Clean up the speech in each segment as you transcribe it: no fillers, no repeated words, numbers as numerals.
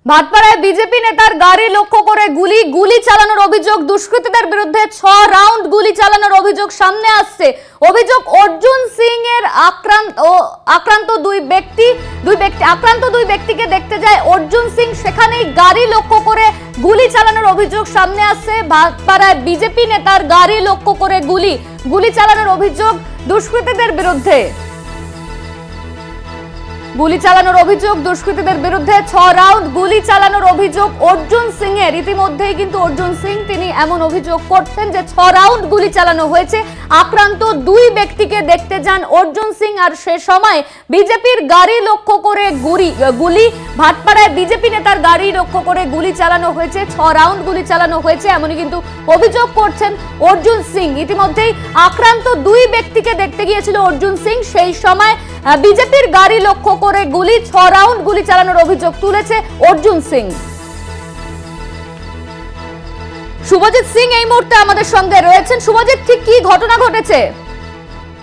ভাটপাড়ায় BJP নেতার গাড়ি লক্ষ্য করে গুলি চালানোর অভিযোগ, দুষ্কৃতীদের বিরুদ্ধে 6 রাউন্ড গুলি চালানোর অভিযোগ সামনে আসছে। অভিযোগ অর্জুন সিং এর আক্রান্ত দুই ব্যক্তিকে দেখতে যায় অর্জুন সিং, সেখানেই গাড়ি লক্ষ্য করে গুলি চালানোর অভিযোগ সামনে আসছে। ভাটপাড়ায় বিজেপি নেতার গাড়ি লক্ষ্য করে গুলি চালানোর অভিযোগ দুষ্কৃতীদের বিরুদ্ধে। গুলি চালানোর অভিযোগ দুষ্কৃতীদের বিরুদ্ধে 6 রাউন্ড গুলি চালানোর অভিযোগ অর্জুন সিং এর। ইতিমধ্যেই কিন্তু অর্জুন সিং তিনি এমন অভিযোগ করছেন যে 6 রাউন্ড গুলি চালানো হয়েছে। আক্রান্ত দুই ব্যক্তিকে দেখতে যান অর্জুন সিং, আর সে সময় বিজেপির গাড়ি লক্ষ্য করে গুলি ভাটপাড়ায় বিজেপি নেতার গাড়ি লক্ষ্য করে গুলি চালানো হয়েছে। 6 রাউন্ড গুলি চালানো হয়েছে এমনই কিন্তু অভিযোগ করছেন অর্জুন সিং। ইতিমধ্যেই আক্রান্ত দুই ব্যক্তিকে দেখতে গিয়েছিল অর্জুন সিং, সেই সময় বিজেপির গাড়ি লক্ষ্য করে 6 রাউন্ড গুলি চালানোর অভিযোগ তুলেছে অর্জুন সিং। শুভজিৎ সিং এই মুহূর্তে আমাদের সঙ্গে রয়েছেন। শুভজিৎ, ঠিক কি ঘটনা ঘটেছে?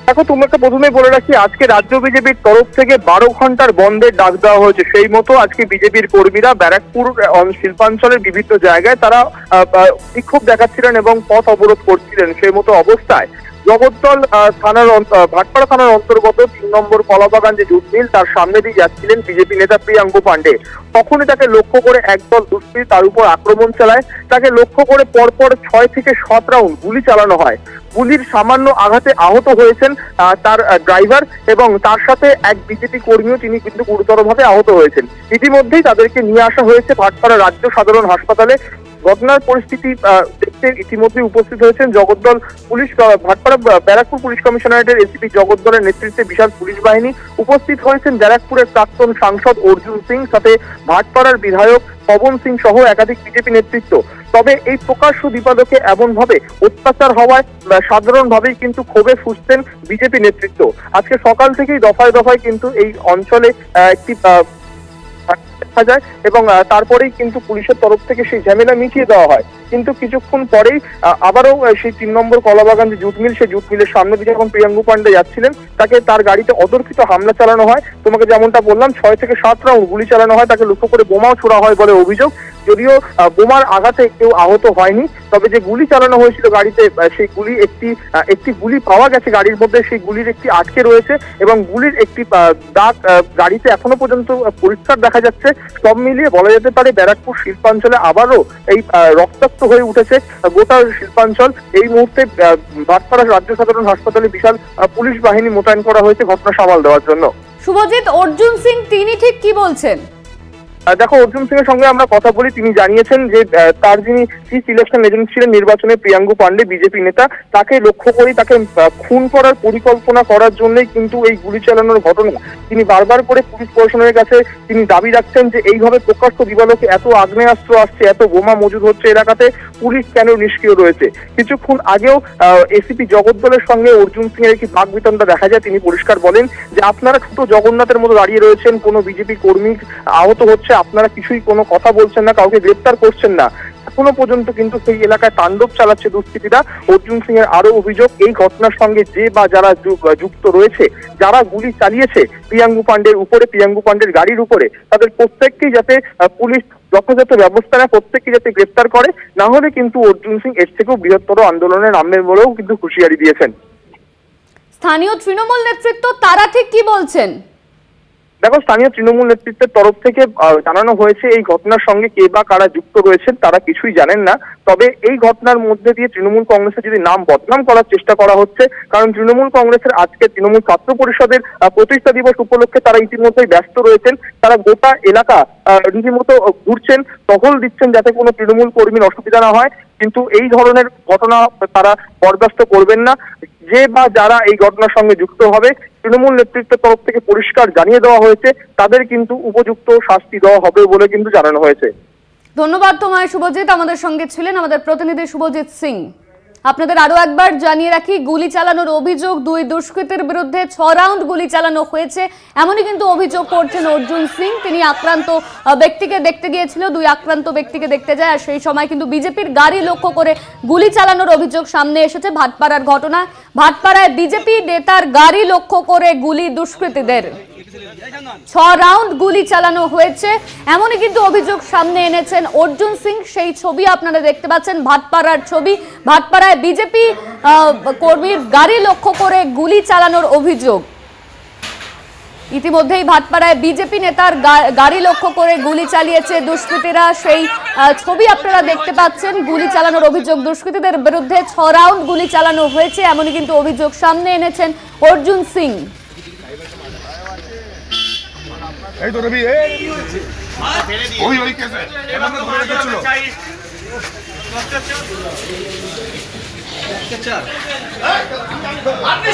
দেখো, তোমাকে প্রথমে বলে রাখি, আজকে রাজ্য বিজেপির তরফ থেকে 12 ঘন্টার বন্ধের ডাক দেওয়া হয়েছে। সেই মতো আজকে বিজেপির কর্মীরা ব্যারাকপুর শিল্পাঞ্চলের বিভিন্ন জায়গায় তারা বিক্ষোভ দেখাচ্ছিলেন এবং পথ অবরোধ করছিলেন। সেই মতো অবস্থায় জগদ্দল থানার ভাটপাড়া থানার অন্তর্গত 3 নম্বর কলাবাগান যে জুট মিল, তার সামনে দিয়ে যাচ্ছিলেন বিজেপি নেতা প্রিয়াঙ্কু পান্ডে। তখনই তাকে লক্ষ্য করে একদল দুষ্কৃতী তার উপর আক্রমণ চালায়। তাকে লক্ষ্য করে পরপর 6 থেকে 7 রাউন্ড গুলি চালানো হয়। গুলির সামান্য আঘাতে আহত হয়েছেন তার ড্রাইভার এবং তার সাথে এক বিজেপি কর্মীও, তিনি কিন্তু গুরুতরভাবে আহত হয়েছেন। ইতিমধ্যেই তাদেরকে নিয়ে আসা হয়েছে ভাটপাড়া রাজ্য সাধারণ হাসপাতালে। ঘটনার পরিস্থিতি দেখতে ইতিমধ্যে উপস্থিত হয়েছেন জগদ্দল পুলিশ, ভাটপাড়া ব্যারাকপুর পুলিশ কমিশনারেটের এসিপি জগদ্দলের নেতৃত্বে বিশাল পুলিশ বাহিনী উপস্থিত হয়েছেন। ব্যারাকপুরের প্রাক্তন সাংসদ অর্জুন সিং, সাথে ভাটপাড়ার বিধায়ক পবন সিং সহ একাধিক বিজেপি নেতৃত্ব। তবে এই প্রকাশ্য বিপদকে এমন ভাবে অত্যাচার হওয়ায় সাধারণভাবেই কিন্তু ক্ষোভে ফুঁসছেন বিজেপি নেতৃত্ব। আজকে সকাল থেকেই দফায় দফায় কিন্তু এই অঞ্চলে একটি দেখা যায় এবং তারপরেই কিন্তু পুলিশের তরফ থেকে সেই ঝামেলা মিটিয়ে দেওয়া হয়। কিন্তু কিছুক্ষণ পরেই আবারও সেই 3 নম্বর কলাবাগান যে জুট মিল, সেই জুট মিলের সামনে দিয়ে যখন প্রিয়াঙ্কু পান্ডে যাচ্ছিলেন, তাকে তার গাড়িতে অতর্কিত হামলা চালানো হয়। তোমাকে যেমনটা বললাম, 6 থেকে 7 রাউন্ড গুলি চালানো হয়। তাকে লক্ষ্য করে বোমাও ছোড়া হয় বলে অভিযোগ। যদিও বোমার আঘাতে কেউ আহত হয়নি, তবে যে গুলি চালানো হয়েছিল গাড়িতে, সেই গুলি একটি গুলি পাওয়া গেছে গাড়ির মধ্যে। সেই গুলির একটি আটকে রয়েছে এবং গুলির একটি দাগ গাড়িতে এখনো পর্যন্ত পরিষ্কার দেখা যাচ্ছে। সব মিলিয়ে বলা যেতে পারে ব্যারাকপুর শিল্পাঞ্চলে আবারও এই রক্তাক্ত হয়ে উঠেছে গোটা শিল্পাঞ্চল। এই মুহূর্তে ভাটপাড়া রাজ্য সাধারণ হাসপাতালে বিশাল পুলিশ বাহিনী মোতায়েন করা হয়েছে ঘটনা সামাল দেওয়ার জন্য। শুভজিৎ, অর্জুন সিং তিনি ঠিক কি বলছেন? দেখো, অর্জুন সিং এর সঙ্গে আমরা কথা বলি। তিনি জানিয়েছেন যে তার যিনি চিফ ইলেকশন এজেন্ট ছিলেন নির্বাচনে, প্রিয়াঙ্কু পান্ডে, বিজেপি নেতা, তাকে লক্ষ্য করে তাকে খুন করার পরিকল্পনা করার জন্যই কিন্তু এই গুলি চালানোর ঘটনা। তিনি বারবার করে পুলিশ প্রশাসনের কাছে তিনি দাবি রাখছেন যে এইভাবে প্রকাশ্য দিবালোকে এত আগ্নেয়াস্ত্র আসছে, এত বোমা মজুদ হচ্ছে এলাকাতে, পুলিশ কেন নিষ্ক্রিয় রয়েছে। কিছুক্ষণ আগেও এসিপি জগদ্দলের সঙ্গে অর্জুন সিং এর একটি বাকবিতণ্ডা দেখা যায়। তিনি পরিষ্কার বলেন যে আপনারা ছোট জগন্নাথের মতো দাঁড়িয়ে রয়েছেন, কোনো বিজেপি কর্মী আহত হচ্ছে, আপনারা কিছুই কোনো কথা বলছেন না, কাউকে গ্রেপ্তার করছেন না। এখনো পর্যন্ত কিন্তু সেই এলাকায় তাণ্ডব চালাচ্ছে দুষ্কৃতীরা। অর্জুন সিং এর আরো অভিযোগ, এই ঘটনার সঙ্গে যে বা যারা যুক্ত রয়েছে, যারা গুলি চালিয়েছে প্রিয়াঙ্কু পান্ডের উপরে, প্রিয়াঙ্কু পান্ডের গাড়ির উপরে, তাদের প্রত্যেককেই যাতে পুলিশ যথাযথ ব্যবস্থা নেয়, প্রত্যেককে যাতে গ্রেপ্তার করে, না হলে কিন্তু অর্জুন সিং এর থেকেও বৃহত্তর আন্দোলনে নামবেন বলেও কিন্তু হুঁশিয়ারি দিয়েছেন। স্থানীয় তৃণমূল নেতৃত্ব তারা ঠিক কি বলছেন? দেখো, স্থানীয় তৃণমূল নেতৃত্বের তরফ থেকে জানানো হয়েছে এই ঘটনার সঙ্গে কে বা কারা যুক্ত রয়েছেন তারা কিছুই জানেন না। তবে এই ঘটনার মধ্যে দিয়ে তৃণমূল কংগ্রেসের যদি নাম বদনাম করার চেষ্টা করা হচ্ছে, কারণ তৃণমূল কংগ্রেসের আজকে তৃণমূল ছাত্র পরিষদের প্রতিষ্ঠা দিবস উপলক্ষে তারা ইতিমধ্যেই ব্যস্ত রয়েছেন। তারা গোটা এলাকা রীতিমতো ঘুরছেন, টহল দিচ্ছেন যাতে কোনো তৃণমূল কর্মীর অসুবিধা না হয়। কিন্তু এই ধরনের ঘটনা তারা বরদাস্ত করবেন না। যে বা যারা এই ঘটনার সঙ্গে যুক্ত হবে, তৃণমূল নেতৃত্বের তরফ থেকে পরিষ্কার জানিয়ে দেওয়া হয়েছে, তাদের কিন্তু উপযুক্ত শাস্তি দেওয়া হবে বলে কিন্তু জানানো হয়েছে। ধন্যবাদ তোমায় শুভজিৎ, আমাদের সঙ্গে ছিলেন আমাদের প্রতিনিধি শুভজিৎ সিং। আপনাদের আরো একবার জানিয়ে রাখি, গুলি চালানোর অভিযোগ, দুই দুষ্কৃতীর বিরুদ্ধে 6 রাউন্ড গুলি চালানো হয়েছে এমনই কিন্তু অভিযোগ করছেন অর্জুন সিং। তিনি আক্রান্ত ব্যক্তিকে দেখতে গিয়েছিল, দুই আক্রান্ত ব্যক্তিকে দেখতে যায়, আর সেই সময় কিন্তু বিজেপির গাড়ি লক্ষ্য করে গুলি চালানোর অভিযোগ সামনে এসেছে। ভাটপাড়ার ঘটনা, ভাটপাড়ায় বিজেপি নেতার গাড়ি লক্ষ্য করে গুলি দুষ্কৃতীদের। 6 রাউন্ড গুলি চালানো হয়েছে এমনই কিন্তু অভিযোগ সামনে এনেছেন অর্জুন সিং। সেই ছবি আপনারা দেখতে পাচ্ছেন, ভাটপাড়ার ছবি। ভাটপাড়ায় বিজেপি কর্মীর গাড়ি লক্ষ্য করে গুলি চালানোর অভিযোগ। ইতিমধ্যেই ভাটপাড়ায় বিজেপি নেতার গাড়ি লক্ষ্য করে গুলি চালিয়েছে দুষ্কৃতীরা। সেই ছবি আপনারা দেখতে পাচ্ছেন। গুলি চালানোর অভিযোগ, দুষ্কৃতীদের বিরুদ্ধে 6 রাউন্ড গুলি চালানো হয়েছে এমনই কিন্তু অভিযোগ সামনে এনেছেন অর্জুন সিং। এই তো রবি ওই কেসে এভাবে ধরে রেখেছিল আপনি